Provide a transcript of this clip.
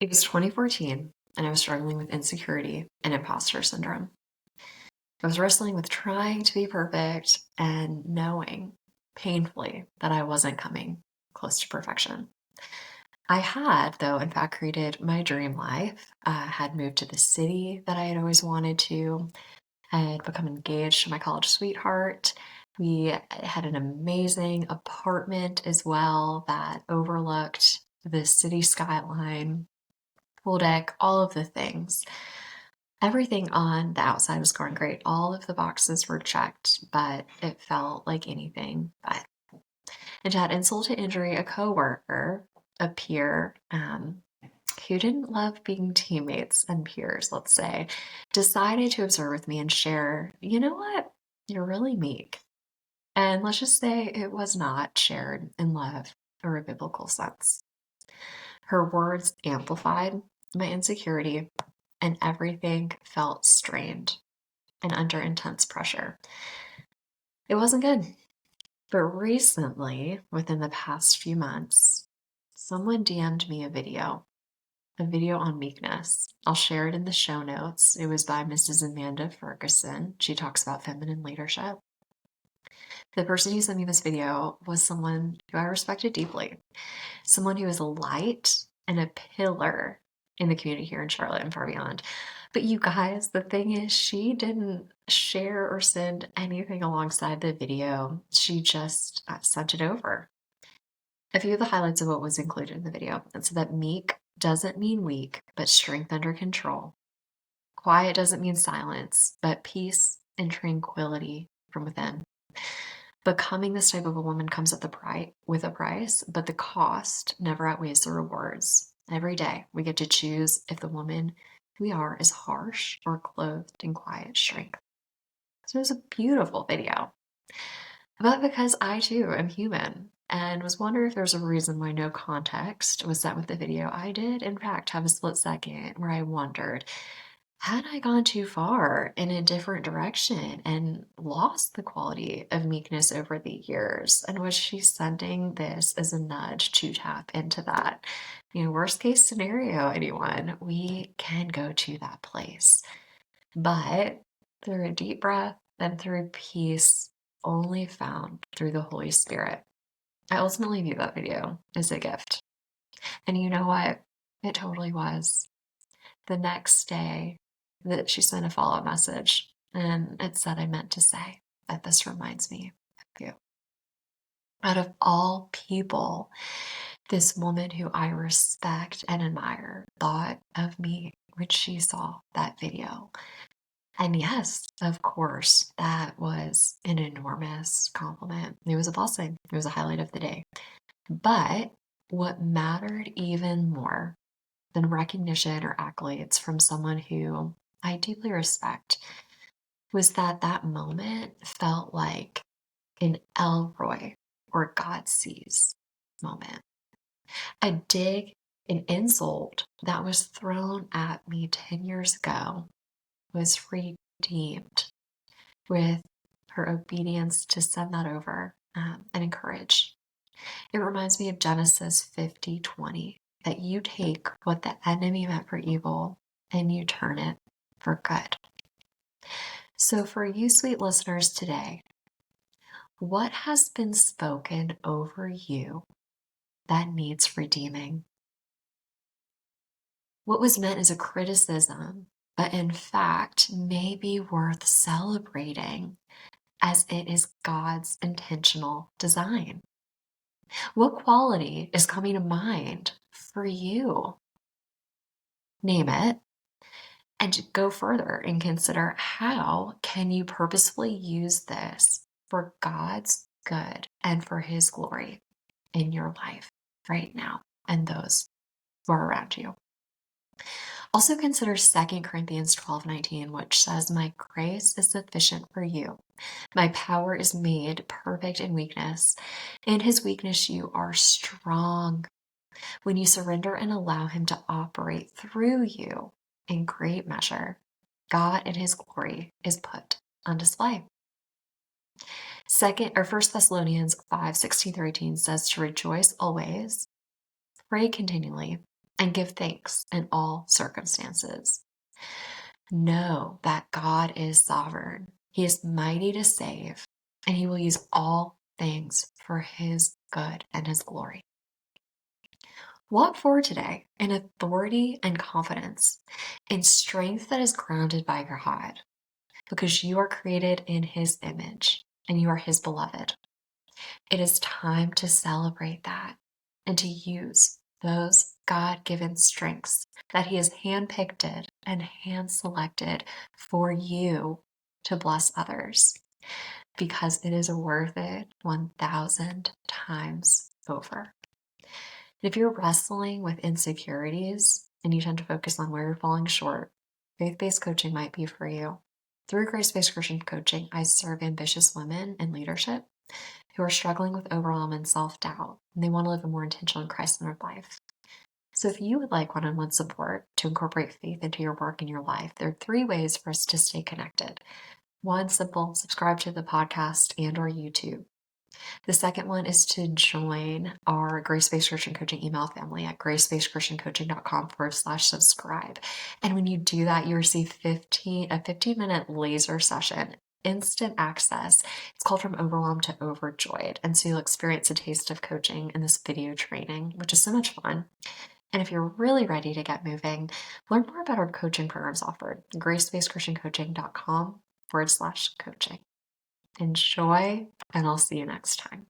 It was 2014, and I was struggling with insecurity and imposter syndrome. I was wrestling with trying to be perfect and knowing painfully that I wasn't coming close to perfection. I had, though, in fact, created my dream life. Had moved to the city that I had always wanted to. I had become engaged to my college sweetheart. We had an amazing apartment as well that overlooked the city skyline, pool deck, all of the things. Everything on the outside was going great. All of the boxes were checked, but it felt like anything but. And to add insult to injury, a coworker, a peer, who didn't love being teammates and peers, let's say, decided to observe with me and share, you know what? You're really meek. And let's just say it was not shared in love or a biblical sense. Her words amplified my insecurity, and everything felt strained and under intense pressure. It wasn't good. But recently, within the past few months, someone DM'd me a video on meekness. I'll share it in the show notes. It was by Mrs. Amanda Ferguson. She talks about feminine leadership. The person who sent me this video was someone who I respected deeply, someone who is a light and a pillar in the community here in Charlotte and far beyond. But you guys, the thing is, she didn't share or send anything alongside the video. She just sent it over. A few of the highlights of what was included in the video. And so that meek doesn't mean weak, but strength under control. Quiet doesn't mean silence, but peace and tranquility from within. Becoming this type of a woman comes at with a price, but the cost never outweighs the rewards. Every day we get to choose if the woman we are is harsh or clothed in quiet strength. So it was a beautiful video. But because I too am human and was wondering if there's a reason why no context was set with the video, I did in fact have a split second where I wondered, had I gone too far in a different direction and lost the quality of meekness over the years? And was she sending this as a nudge to tap into that? Worst case scenario, anyone, we can go to that place. But through a deep breath and through peace only found through the Holy Spirit. I ultimately view that video as a gift. And you know what? It totally was. The next day, that she sent a follow-up message, and it said, I meant to say that this reminds me of you. Out of all people, this woman who I respect and admire thought of me when she saw that video. And yes, of course, that was an enormous compliment. It was a blessing. It was a highlight of the day. But what mattered even more than recognition or accolades from someone who I deeply respect was that moment felt like an Elroy or God sees moment. A dig, an insult that was thrown at me 10 years ago was redeemed with her obedience to send that over and encourage. It reminds me of Genesis 50:20, that you take what the enemy meant for evil and you turn it for good. So for you sweet listeners today, what has been spoken over you that needs redeeming? What was meant as a criticism, but in fact may be worth celebrating as it is God's intentional design? What quality is coming to mind for you? Name it and go further and consider, how can you purposefully use this for God's good and for his glory in your life right now and those who are around you. Also consider 2 Corinthians 12:19, which says, my grace is sufficient for you. My power is made perfect in weakness. In his weakness, you are strong. When you surrender and allow him to operate through you in great measure, God and his glory is put on display. 1 Thessalonians 5:16-18 says to rejoice always, pray continually, and give thanks in all circumstances. Know that God is sovereign. He is mighty to save, and he will use all things for his good and his glory. Walk forward today in authority and confidence, in strength that is grounded by your God, because you are created in his image and you are his beloved. It is time to celebrate that and to use those God-given strengths that he has handpicked and hand-selected for you to bless others, because it is worth it 1,000 times over. If you're wrestling with insecurities and you tend to focus on where you're falling short, faith-based coaching might be for you. Through grace-based Christian coaching, I serve ambitious women in leadership who are struggling with overwhelm and self-doubt, and they want to live a more intentional and Christ-centered life. So if you would like one-on-one support to incorporate faith into your work and your life, there are 3 ways for us to stay connected. One, simple, subscribe to the podcast and or YouTube. The second one is to join our Grace-Based Christian Coaching email family at gracebasedchristiancoaching.com/subscribe. And when you do that, you receive a 15-minute laser session, instant access. It's called From Overwhelmed to Overjoyed. And so you'll experience a taste of coaching in this video training, which is so much fun. And if you're really ready to get moving, learn more about our coaching programs offered, gracebasedchristiancoaching.com/coaching. Enjoy, and I'll see you next time.